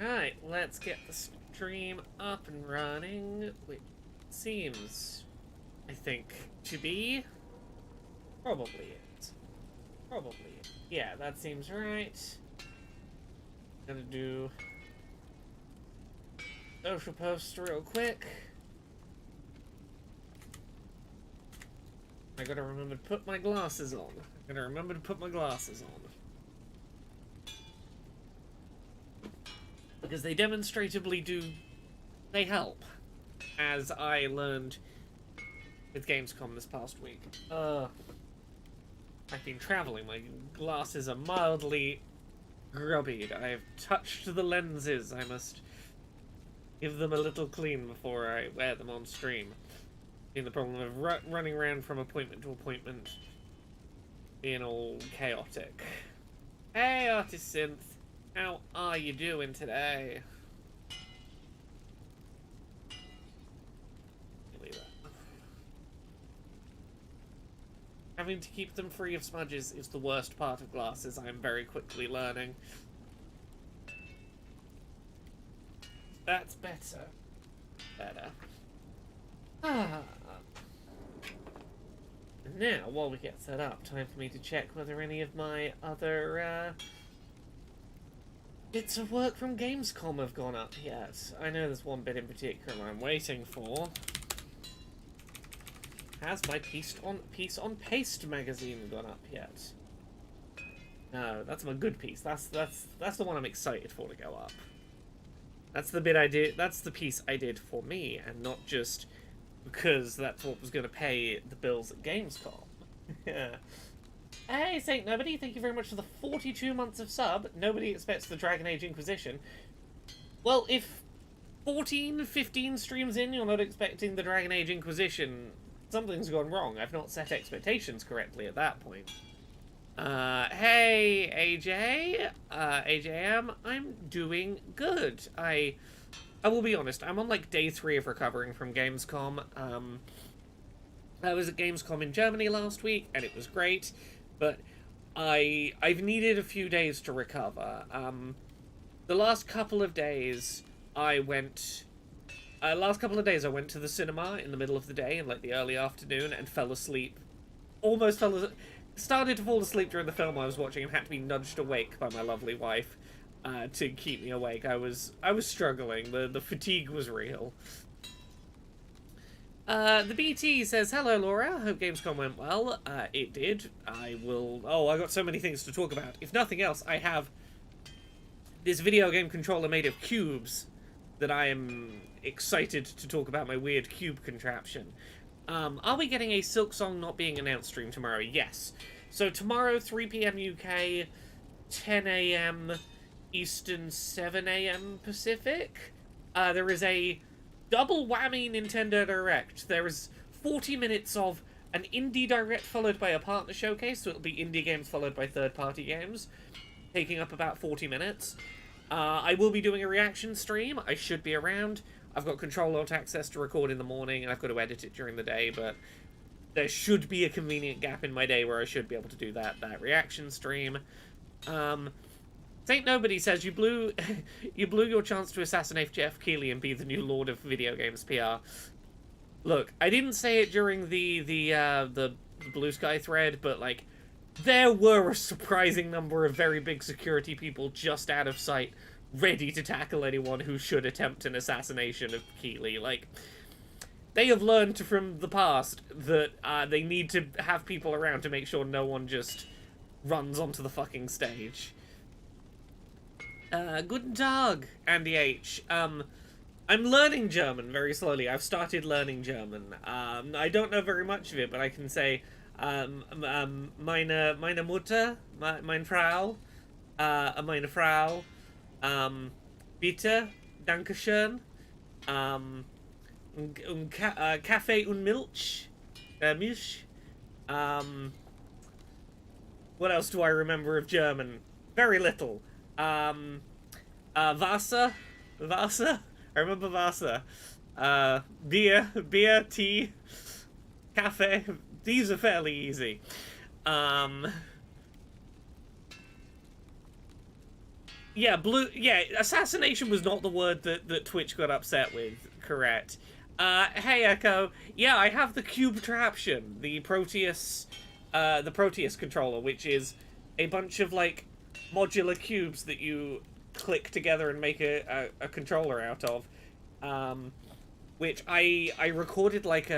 Alright, let's get the stream up and running, which seems, I think, to be probably it. Probably it. Yeah, that seems right. Gonna do social posts real quick. I gotta remember to put my glasses on. Because they demonstratively do, they help. As I learned with Gamescom this past week. I've been traveling, my glasses are mildly grubbied. I have touched the lenses, I must give them a little clean before I wear them on stream. Being the problem of running around from appointment to appointment, being all chaotic. Hey, Artist Synth, how are you doing today? Having to keep them free of smudges is the worst part of glasses, I am very quickly learning. That's better. Now, while we get set up, time for me to check whether any of my other bits of work from Gamescom have gone up yet. I know there's one bit in particular I'm waiting for. Has my Piece on Paste magazine gone up yet? No, that's my good piece. That's the one I'm excited for to go up. That's the bit I did. That's the piece I did for me, and not just because that's what was going to pay the bills at Gamescom. Yeah. Hey, Saint Nobody, thank you very much for the 42 months of sub. Nobody expects the Dragon Age Inquisition. Well, if 14, 15 streams in, you're not expecting the Dragon Age Inquisition, something's gone wrong. I've not set expectations correctly at that point. Hey, AJ. AJM, I'm doing good. I will be honest, I'm on like day 3 of recovering from Gamescom. I was at Gamescom in Germany last week, and it was great, but I've needed a few days to recover. The last couple of days I went to the cinema in the middle of the day, in like the early afternoon, and fell asleep. Started to fall asleep during the film I was watching and had to be nudged awake by my lovely wife to keep me awake. I was struggling. The fatigue was real. The BT says, hello Laura, hope Gamescom went well. It did. I got so many things to talk about. If nothing else, I have this video game controller made of cubes that I am excited to talk about, my weird cube contraption. Are we getting a Silksong Not Being Announced stream tomorrow? Yes. So tomorrow, 3 PM UK, 10 AM Eastern, 7 AM Pacific. There is a double whammy Nintendo Direct. There is 40 minutes of an indie direct followed by a partner showcase, so it'll be indie games followed by third-party games, taking up about 40 minutes. I will be doing a reaction stream. I should be around. I've got control alt access to record in the morning, and I've got to edit it during the day, but there should be a convenient gap in my day where I should be able to do that reaction stream. Saint Nobody says, you blew your chance to assassinate Jeff Keighley and be the new Lord of Video Games PR. Look, I didn't say it during the Blue Sky thread, but, like, there were a surprising number of very big security people just out of sight, ready to tackle anyone who should attempt an assassination of Keighley. Like, they have learned from the past that they need to have people around to make sure no one just runs onto the fucking stage. Guten Tag, Andy H. I'm learning German very slowly. I've started learning German. I don't know very much of it, but I can say, meine Mutter, meine Frau, bitte, Dankeschön, Kaffee und Milch, Milch, what else do I remember of German? Very little. Wasser, I remember Wasser, beer, tea, cafe, these are fairly easy. Yeah, assassination was not the word that Twitch got upset with, correct. Hey Echo, yeah, I have the cube traption, the Proteus controller, which is a bunch of, like, modular cubes that you click together and make a controller out of. Which I recorded, like,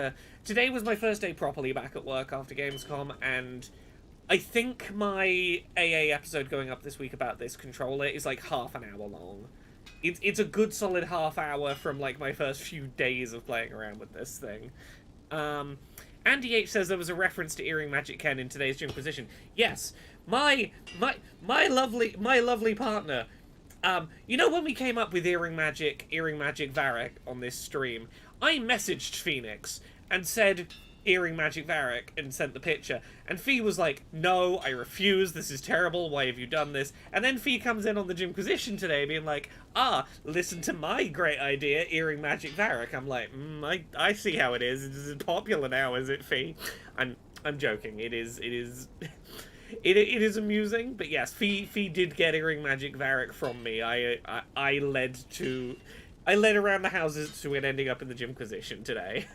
today was my first day properly back at work after Gamescom, and I think my AA episode going up this week about this controller is like half an hour long. It's a good solid half hour from like my first few days of playing around with this thing. Andy H says there was a reference to Earring Magic Ken in today's Inquisition. Yes, my lovely partner. You know when we came up with Earring Magic Varric on this stream, I messaged Phoenix and said Earring Magic Varric and sent the picture. And Fee was like, no, I refuse, this is terrible, why have you done this? And then Fee comes in on the Inquisition today being like, listen to my great idea, Earring Magic Varric. I'm like, I see how it is. It is popular now, is it, Fee? I'm joking. It is it is amusing, but yes, Fee did get Earring Magic Varric from me. I led around the houses to it ending up in the Inquisition today.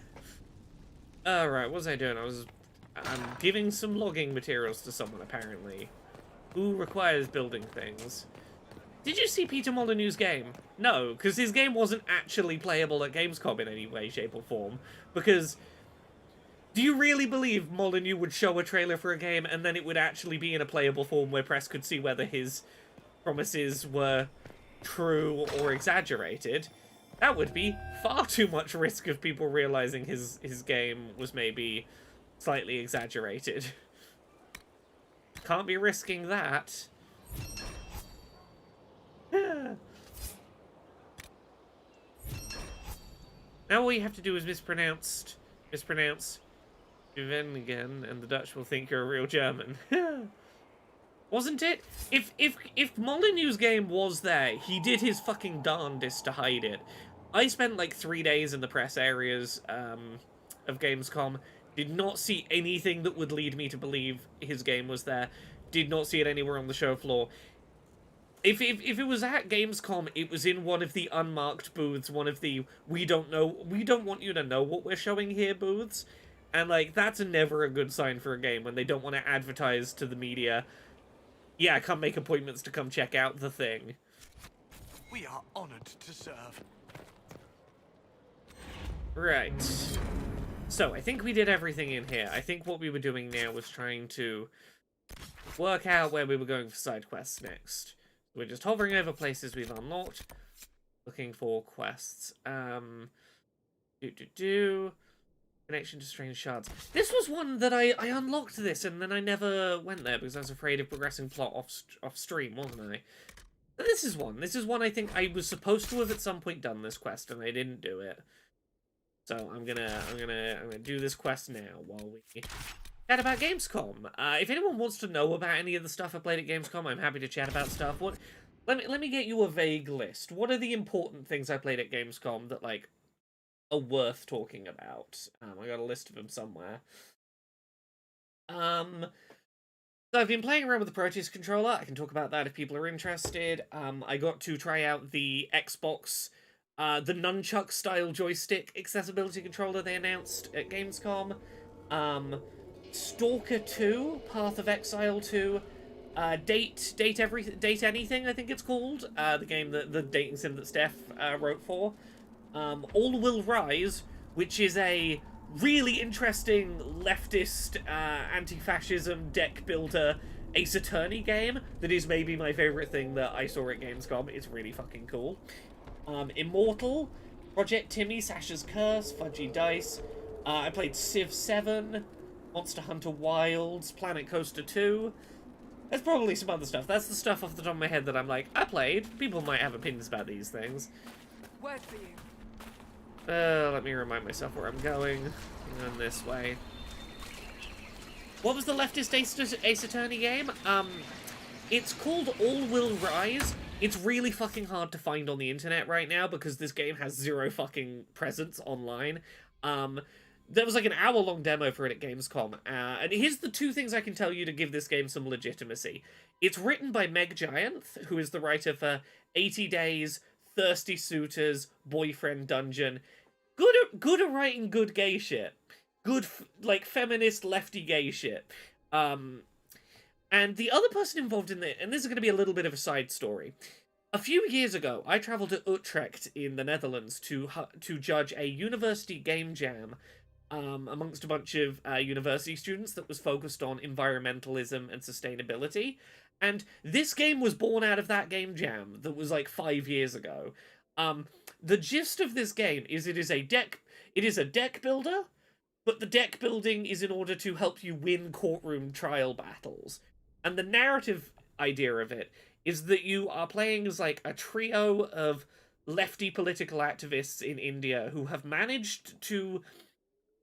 Alright, what was I doing? I'm giving some logging materials to someone, apparently. Who requires building things. Did you see Peter Molyneux's game? No, because his game wasn't actually playable at Gamescom in any way, shape, or form. Because, do you really believe Molyneux would show a trailer for a game and then it would actually be in a playable form where press could see whether his promises were true or exaggerated? That would be far too much risk of people realizing his game was maybe slightly exaggerated. Can't be risking that. Now all you have to do is mispronounce Juvengen, and the Dutch will think you're a real German. Wasn't it? If Molyneux's game was there, he did his fucking darndest to hide it. I spent like 3 days in the press areas of Gamescom, did not see anything that would lead me to believe his game was there, did not see it anywhere on the show floor. If it was at Gamescom, it was in one of the unmarked booths, one of the we don't want you to know what we're showing here booths, and like that's never a good sign for a game when they don't want to advertise to the media, yeah, come make appointments to come check out the thing. We are honored to serve. Right. So, I think we did everything in here. I think what we were doing now was trying to work out where we were going for side quests next. We're just hovering over places we've unlocked, looking for quests. Connection to strange shards. This was one that I unlocked this, and then I never went there because I was afraid of progressing plot off stream, wasn't I? But this is one. This is one I think I was supposed to have at some point done this quest, and I didn't do it. So I'm gonna do this quest now while we chat about Gamescom. If anyone wants to know about any of the stuff I played at Gamescom, I'm happy to chat about stuff. Let me get you a vague list. What are the important things I played at Gamescom that like are worth talking about? I got a list of them somewhere. So I've been playing around with the Proteus controller. I can talk about that if people are interested. I got to try out the Xbox. The nunchuck-style joystick accessibility controller they announced at Gamescom. Stalker 2, Path of Exile 2, Date Anything, I think it's called. The game that the dating sim that Steph wrote for. All Will Rise, which is a really interesting leftist anti-fascism deck builder Ace Attorney game that is maybe my favorite thing that I saw at Gamescom. It's really fucking cool. Immortal, Project Timmy, Sasha's Curse, Fudgy Dice. I played Civ 7, Monster Hunter Wilds, Planet Coaster 2. There's probably some other stuff. That's the stuff off the top of my head that I'm like, I played. People might have opinions about these things. Word for you. Let me remind myself where I'm going. I'm going this way. What was the leftist Ace Attorney game? It's called All Will Rise. It's really fucking hard to find on the internet right now because this game has zero fucking presence online. There was like an hour-long demo for it at Gamescom, and here's the two things I can tell you to give this game some legitimacy. It's written by Meg Gianth, who is the writer for 80 Days, Thirsty Suitors, Boyfriend Dungeon. Good at writing good gay shit. Good, like, feminist lefty gay shit. And the other person involved in it, and this is going to be a little bit of a side story. A few years ago, I travelled to Utrecht in the Netherlands to judge a university game jam amongst a bunch of university students that was focused on environmentalism and sustainability. And this game was born out of that game jam that was like 5 years ago. The gist of this game is it is a deck builder, but the deck building is in order to help you win courtroom trial battles. And the narrative idea of it is that you are playing as like a trio of lefty political activists in India who have managed to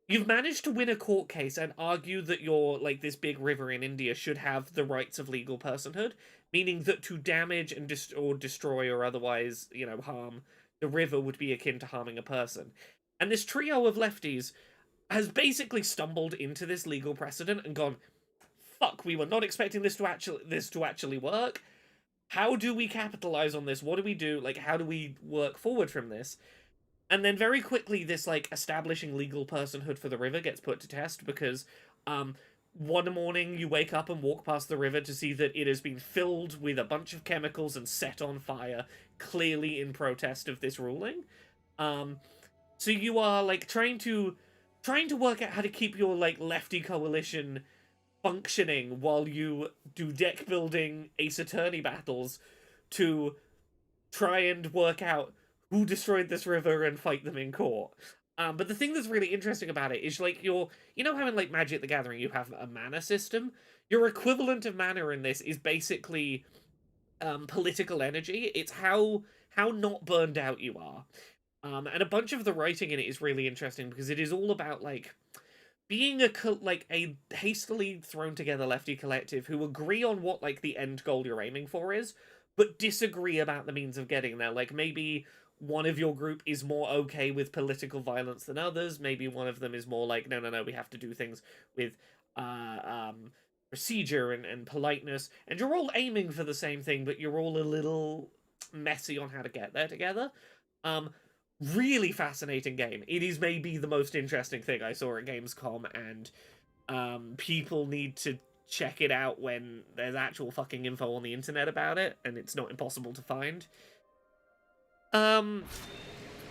win a court case and argue that your, like, this big river in India should have the rights of legal personhood, meaning that to damage and destroy or otherwise, you know, harm the river would be akin to harming a person. And this trio of lefties has basically stumbled into this legal precedent and gone, fuck, we were not expecting this to actually work. How do we capitalize on this? What do we do? Like, how do we work forward from this? And then very quickly, this, like, establishing legal personhood for the river gets put to test because, one morning you wake up and walk past the river to see that it has been filled with a bunch of chemicals and set on fire, clearly in protest of this ruling. So you are, like, trying to work out how to keep your, like, lefty coalition functioning while you do deck building Ace Attorney battles to try and work out who destroyed this river and fight them in court. But the thing that's really interesting about it is, like, you know how in, like, Magic the Gathering you have a mana system? Your equivalent of mana in this is basically political energy. It's how not burned out you are. And a bunch of the writing in it is really interesting because it is all about, like, being a hastily thrown together lefty collective who agree on what, like, the end goal you're aiming for is, but disagree about the means of getting there. Like, maybe one of your group is more okay with political violence than others. Maybe one of them is more like, no, we have to do things with procedure and politeness. And you're all aiming for the same thing, but you're all a little messy on how to get there together. Really fascinating game. It is maybe the most interesting thing I saw at Gamescom, and people need to check it out when there's actual fucking info on the internet about it, and it's not impossible to find.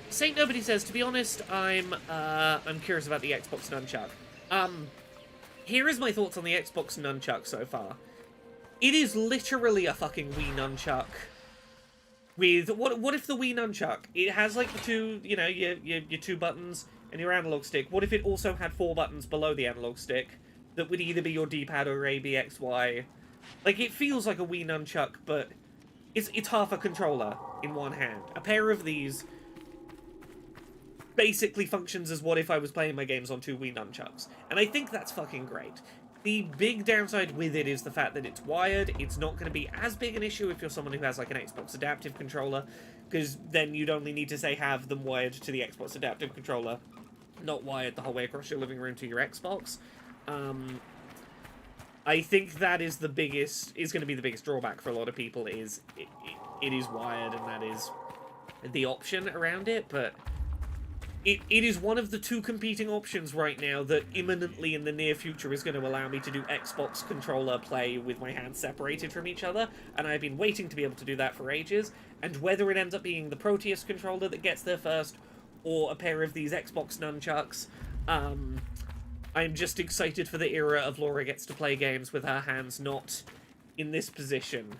Saint Nobody says, to be honest, I'm curious about the Xbox Nunchuck. Here is my thoughts on the Xbox Nunchuck so far. It is literally a fucking Wii Nunchuck. With, what if the Wii Nunchuck, it has, like, the two, you know, your two buttons and your analog stick. What if it also had 4 buttons below the analog stick that would either be your D-pad or A, B, X, Y? Like, it feels like a Wii Nunchuck, but it's half a controller in one hand. A pair of these basically functions as what if I was playing my games on 2 Wii Nunchucks. And I think that's fucking great. The big downside with it is the fact that it's wired. It's not going to be as big an issue if you're someone who has, like, an Xbox Adaptive Controller, because then you'd only need to, say, have them wired to the Xbox Adaptive Controller, not wired the whole way across your living room to your Xbox. I think that is going to be the biggest drawback for a lot of people, is it is wired, and that is the option around it, but it is one of the 2 competing options right now that imminently in the near future is going to allow me to do Xbox controller play with my hands separated from each other, and I've been waiting to be able to do that for ages, and whether it ends up being the Proteus controller that gets there first, or a pair of these Xbox nunchucks, I'm just excited for the era of Laura gets to play games with her hands not in this position.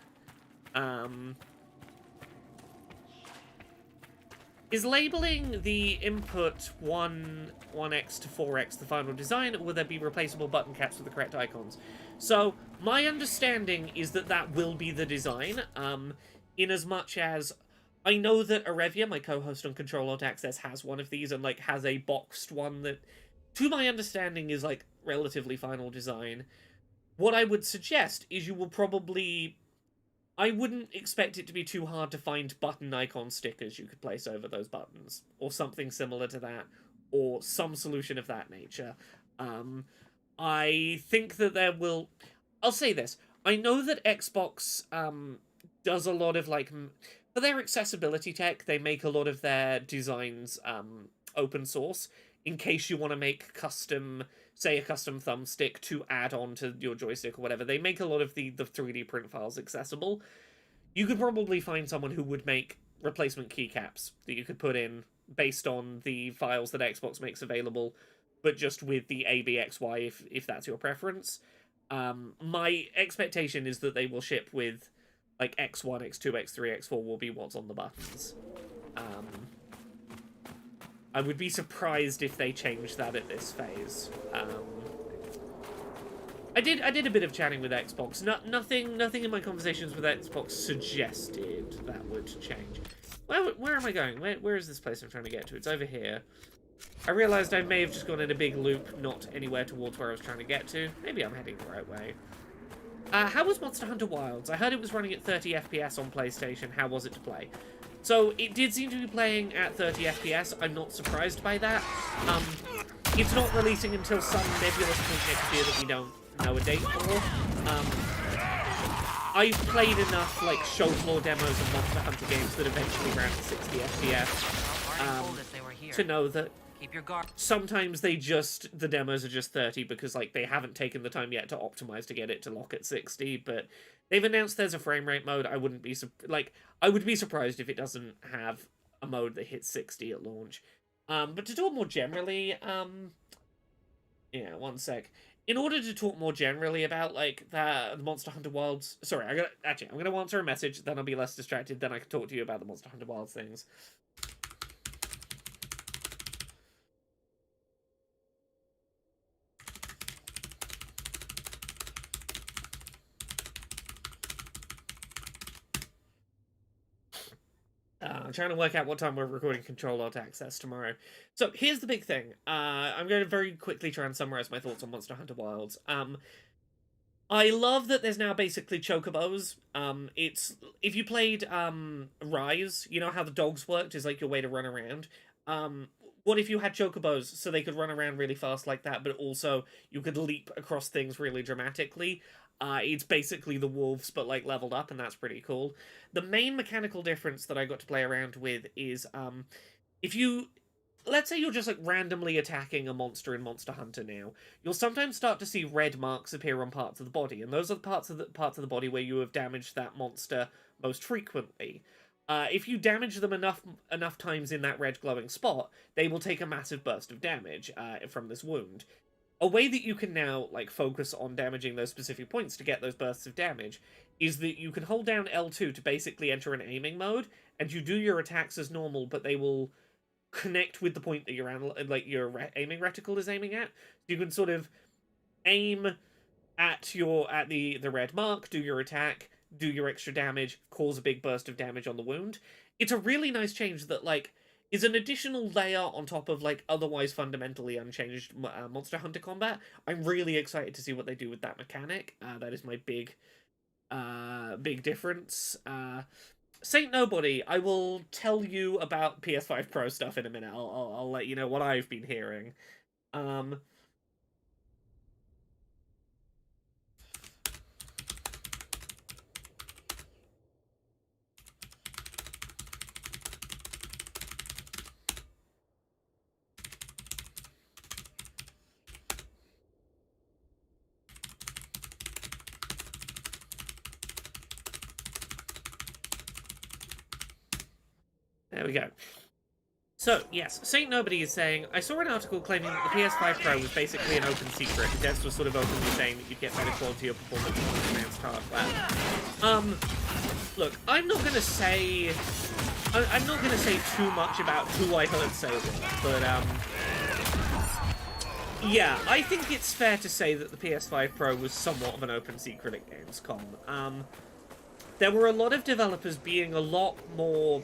Is labeling the input 1x to 4x the final design, or will there be replaceable button caps with the correct icons? So, my understanding is that that will be the design, in as much as I know that Arevia, my co-host on Control Alt Access, has one of these, and, like, has a boxed one that, to my understanding, is, like, relatively final design. What I would suggest is you will probably... I wouldn't expect it to be too hard to find button icon stickers you could place over those buttons, or something similar to that, or some solution of that nature. I think that there will... I'll say this. I know that Xbox does a lot of, like, for their accessibility tech, they make a lot of their designs open source, in case you want to make custom, say, a custom thumbstick to add on to your joystick or whatever. They make a lot of the 3D print files accessible. You could probably find someone who would make replacement keycaps that you could put in based on the files that Xbox makes available, but just with the ABXY if that's your preference. My expectation is that they will ship with, like, X1, X2, X3, X4 will be what's on the buttons. I would be surprised if they change that at this phase. I did a bit of chatting with Xbox. Nothing in my conversations with Xbox suggested that would change. Where am I going? Where is this place I'm trying to get to? It's over here. I realised I may have just gone in a big loop, not anywhere towards where I was trying to get to. Maybe I'm heading the right way. How was Monster Hunter Wilds? I heard it was running at 30 FPS on PlayStation. How was it to play? So, it did seem to be playing at 30 FPS. I'm not surprised by that. It's not releasing until some nebulous point next year that we don't know a date for. I've played enough, like, show floor demos of Monster Hunter games that eventually ran at 60 FPS to know that sometimes the demos are just 30 because, like, they haven't taken the time yet to optimize to get it to lock at 60, but they've announced there's a frame rate mode. I would be surprised if it doesn't have a mode that hits 60 at launch. But to talk more generally, yeah, one sec. In order to talk more generally about, like, the Monster Hunter Wilds... Sorry, I'm going to answer a message, then I'll be less distracted, then I can talk to you about the Monster Hunter Wilds things. I'm trying to work out what time we're recording Control Alt Access tomorrow. So, here's the big thing. I'm going to very quickly try and summarize my thoughts on Monster Hunter Wilds. I love that there's now basically chocobos. If you played Rise, you know how the dogs worked is like your way to run around. What if you had chocobos so they could run around really fast like that, but also you could leap across things really dramatically? It's basically the wolves, but, like, leveled up, and that's pretty cool. The main mechanical difference that I got to play around with is, if you... Let's say you're just, like, randomly attacking a monster in Monster Hunter now, you'll sometimes start to see red marks appear on parts of the body, and those are the parts of the body where you have damaged that monster most frequently. If you damage them enough times in that red glowing spot, they will take a massive burst of damage from this wound. A way that you can now, like, focus on damaging those specific points to get those bursts of damage is that you can hold down L2 to basically enter an aiming mode, and you do your attacks as normal, but they will connect with the point that your aiming reticle is aiming at. So you can sort of aim at the red mark, do your attack, do your extra damage, cause a big burst of damage on the wound. It's a really nice change that, like, is an additional layer on top of, like, otherwise fundamentally unchanged Monster Hunter combat. I'm really excited to see what they do with that mechanic. That is my big difference. Saint Nobody, I will tell you about PS5 Pro stuff in a minute. I'll let you know what I've been hearing. There we go. So, yes, Saint Nobody is saying, I saw an article claiming that the PS5 Pro was basically an open secret. Devs were sort of openly saying that you'd get better quality of performance on advanced hardware. Look, I'm not gonna say too much about who I heard say what, but, yeah, I think it's fair to say that the PS5 Pro was somewhat of an open secret at Gamescom. There were a lot of developers being a lot more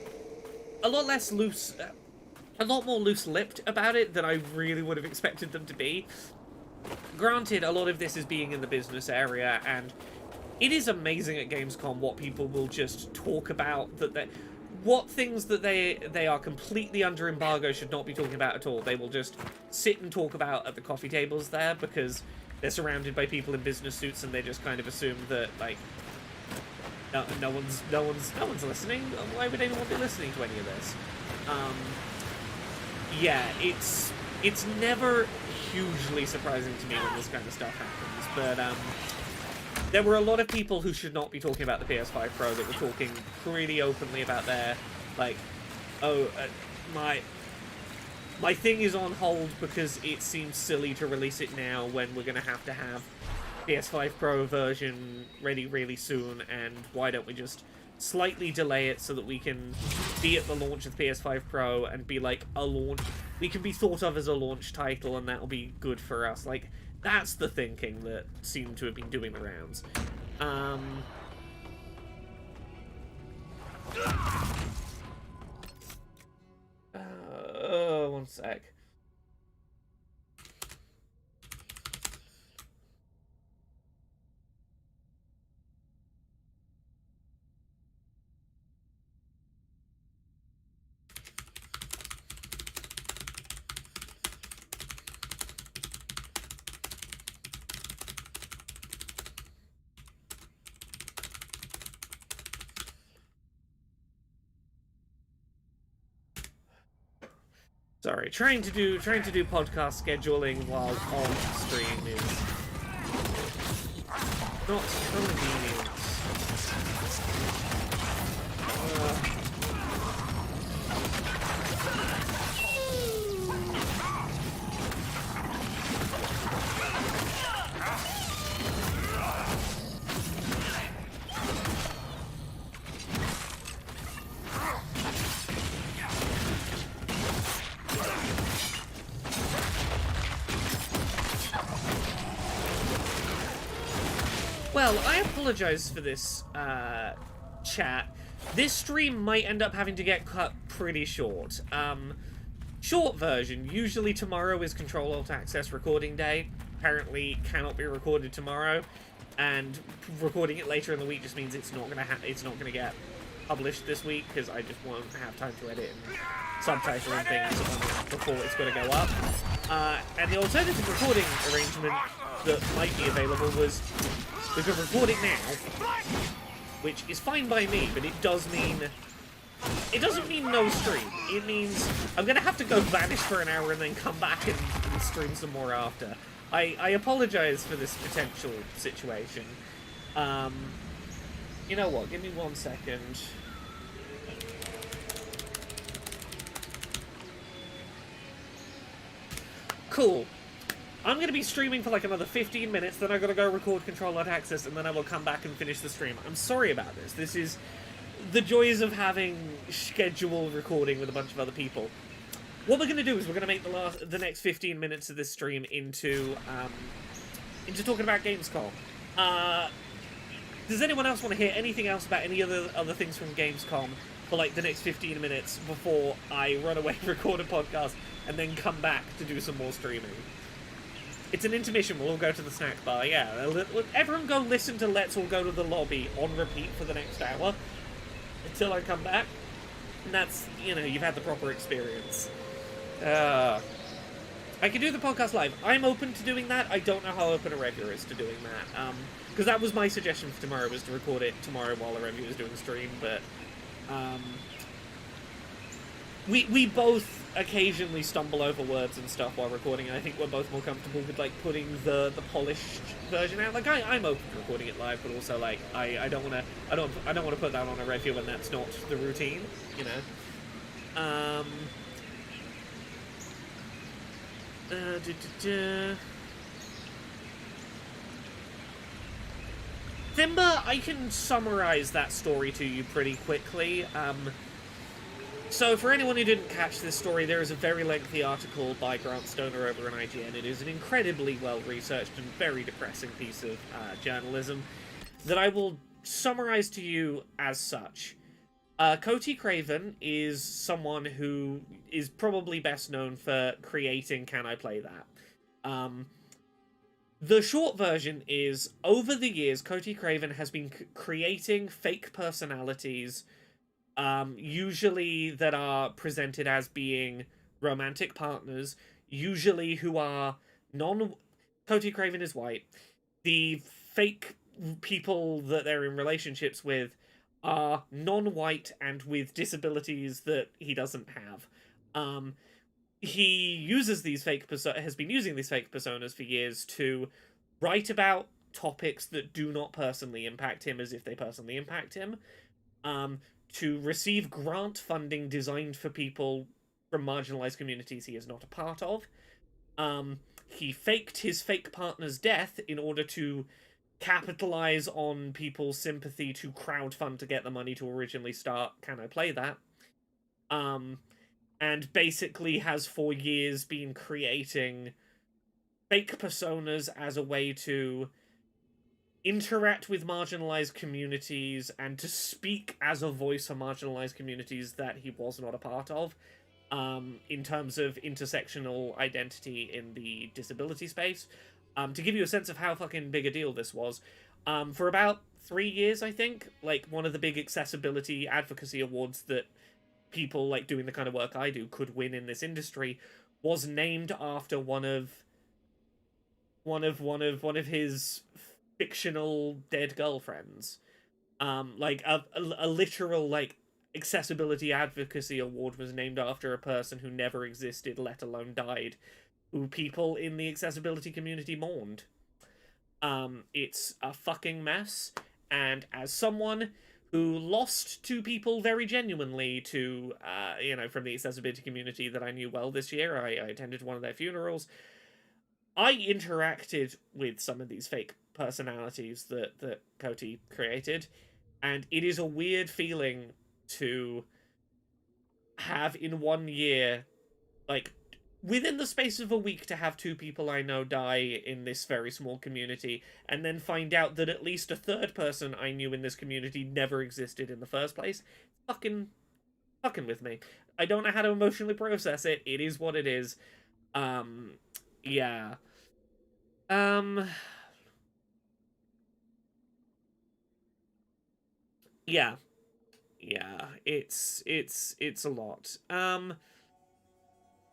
loose-lipped about it than I really would have expected them to be. Granted, a lot of this is being in the business area, and it is amazing at Gamescom what people will just talk about, what things that they are completely under embargo should not be talking about at all. They will just sit and talk about at the coffee tables there, because they're surrounded by people in business suits, and they just kind of assume that like no one's listening. Why would anyone be listening to any of this? Yeah, it's never hugely surprising to me when this kind of stuff happens, but there were a lot of people who should not be talking about the PS5 Pro that were talking pretty openly about their, like, oh, my thing is on hold because it seems silly to release it now when we're going to have PS5 Pro version ready really soon, and why don't we just slightly delay it so that we can be at the launch of PS5 Pro and be like a launch, we can be thought of as a launch title, and that'll be good for us. Like, that's the thinking that seemed to have been doing the rounds. One sec. Sorry, trying to do podcast scheduling while on stream is not convenient. Well, I apologize for this, chat. This stream might end up having to get cut pretty short. Short version, usually tomorrow is Control-Alt-Access recording day. Apparently cannot be recorded tomorrow, and recording it later in the week just means it's not gonna get published this week, because I just won't have time to edit and subtitle and things before it's gonna go up. And the alternative recording arrangement that might be available was we can record it now, which is fine by me, but it doesn't mean no stream. It means I'm gonna have to go vanish for an hour and then come back and stream some more after. I apologize for this potential situation. You know what? Give me 1 second. Cool. I'm going to be streaming for like another 15 minutes, then I'm going to go record Control-Alt-Access, and then I will come back and finish the stream. I'm sorry about this. This is the joys of having scheduled recording with a bunch of other people. What we're going to do is we're going to make the next 15 minutes of this stream into talking about Gamescom. Does anyone else want to hear anything else about any other things from Gamescom for like the next 15 minutes before I run away, record a podcast, and then come back to do some more streaming? It's an intermission, we'll all go to the snack bar, yeah. Everyone go listen to Let's All Go to the Lobby on repeat for the next hour until I come back. And that's, you know, you've had the proper experience. I can do the podcast live. I'm open to doing that. I don't know how open a reviewer is to doing that. Because that was my suggestion for tomorrow, was to record it tomorrow while the reviewer is doing the stream, but we both occasionally stumble over words and stuff while recording, and I think we're both more comfortable with like putting the polished version out. Like I'm open to recording it live, but also like I don't want to put that on a review when that's not the routine, you know. Thimba, I can summarize that story to you pretty quickly. So, for anyone who didn't catch this story, there is a very lengthy article by Grant Stoner over on IGN. It is an incredibly well-researched and very depressing piece of journalism that I will summarize to you as such. Coty Craven is someone who is probably best known for creating Can I Play That? The short version is, over the years, Coty Craven has been creating fake personalities, usually that are presented as being romantic partners, usually who are Cody Craven is white. The fake people that they're in relationships with are non-white and with disabilities that he doesn't have. He uses these has been using these fake personas for years to write about topics that do not personally impact him as if they personally impact him. Um, to receive grant funding designed for people from marginalized communities he is not a part of. He faked his fake partner's death in order to capitalize on people's sympathy to crowdfund to get the money to originally start Can I Play That? And basically has for years been creating fake personas as a way to interact with marginalized communities and to speak as a voice for marginalized communities that he was not a part of, in terms of intersectional identity in the disability space. To give you a sense of how fucking big a deal this was, for about 3 years, I think, like, one of the big accessibility advocacy awards that people like doing the kind of work I do could win in this industry was named after one of his fictional dead girlfriends. Like a literal like accessibility advocacy award was named after a person who never existed, let alone died, who people in the accessibility community mourned. It's a fucking mess, and as someone who lost 2 people very genuinely to, from the accessibility community that I knew well this year, I attended one of their funerals. I interacted with some of these fake personalities that Coty created, and it is a weird feeling to have in 1 year, like, within the space of a week, to have 2 people I know die in this very small community, and then find out that at least a third person I knew in this community never existed in the first place. Fucking with me. I don't know how to emotionally process it. It is what it is. Yeah. Yeah. Yeah. It's a lot.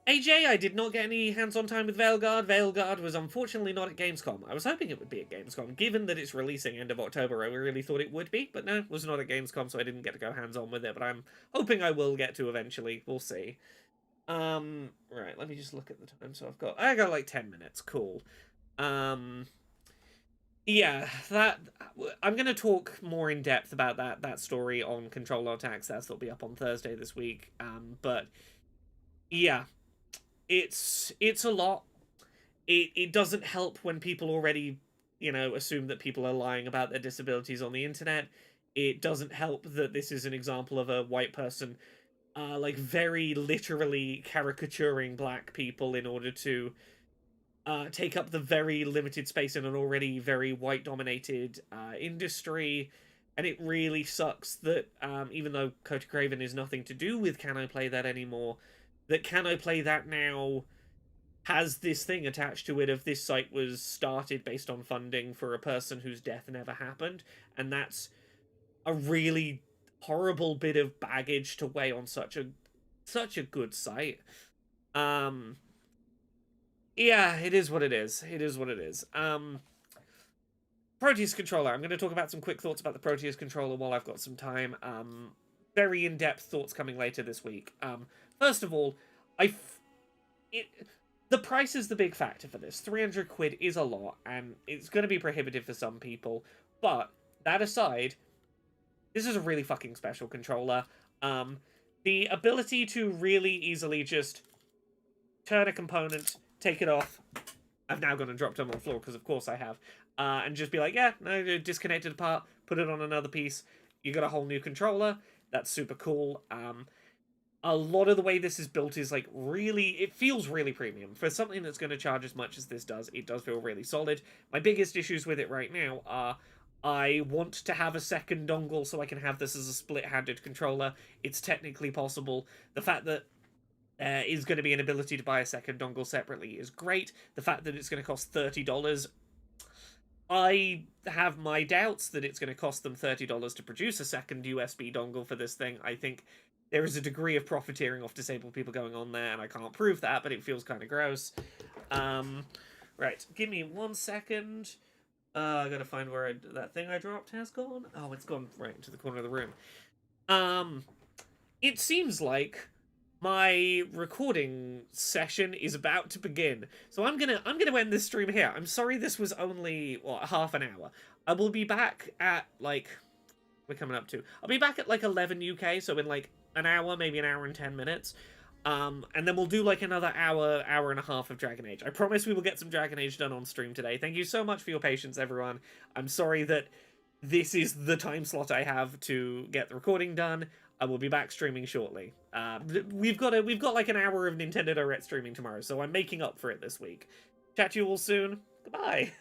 AJ, I did not get any hands-on time with Veilguard. Veilguard was unfortunately not at Gamescom. I was hoping it would be at Gamescom, given that it's releasing end of October. I really thought it would be, but no, it was not at Gamescom, so I didn't get to go hands-on with it, but I'm hoping I will get to eventually. We'll see. Right, let me just look at the time. So I got like 10 minutes. Cool. Yeah, that I'm gonna talk more in depth about that story on Control Attacks. That'll be up on Thursday this week. But yeah, it's a lot. It doesn't help when people already, assume that people are lying about their disabilities on the internet. It doesn't help that this is an example of a white person, like, very literally caricaturing black people in order to take up the very limited space in an already very white-dominated industry. And it really sucks that, even though Cody Craven is nothing to do with Can I Play That anymore, that Can I Play That now has this thing attached to it of this site was started based on funding for a person whose death never happened. And that's a really horrible bit of baggage to weigh on such a good site. Yeah, it is what it is. It is what it is. Proteus controller. I'm going to talk about some quick thoughts about the Proteus controller while I've got some time. Very in-depth thoughts coming later this week. First of all, the price is the big factor for this. 300 quid is a lot, and it's going to be prohibitive for some people. But that aside, this is a really fucking special controller. The ability to really easily just turn a component, take it off. I've now gone and dropped it on the floor because of course I have. And just be like, yeah, no, disconnect it apart, put it on another piece. You got a whole new controller. That's super cool. A lot of the way this is built is like it feels really premium. For something that's going to charge as much as this does, it does feel really solid. My biggest issues with it right now are I want to have a second dongle so I can have this as a split-handed controller. It's technically possible. The fact that there is going to be an ability to buy a second dongle separately is great. The fact that it's going to cost $30, I have my doubts that it's going to cost them $30 to produce a second USB dongle for this thing. I think there is a degree of profiteering off disabled people going on there, and I can't prove that, but it feels kind of gross. Right, give me 1 second. I gotta find where that thing I dropped has gone. Oh, it's gone right into the corner of the room. It seems like my recording session is about to begin. So I'm gonna end this stream here. I'm sorry this was only, what, half an hour. I will be back at, like, we're coming up to. I'll be back at, like, 11 UK, so in, like, an hour, maybe an hour and 10 minutes. And then we'll do, like, another hour, hour and a half of Dragon Age. I promise we will get some Dragon Age done on stream today. Thank you so much for your patience, everyone. I'm sorry that this is the time slot I have to get the recording done. I will be back streaming shortly. We've got like an hour of Nintendo Direct streaming tomorrow, so I'm making up for it this week. Chat to you all soon. Goodbye.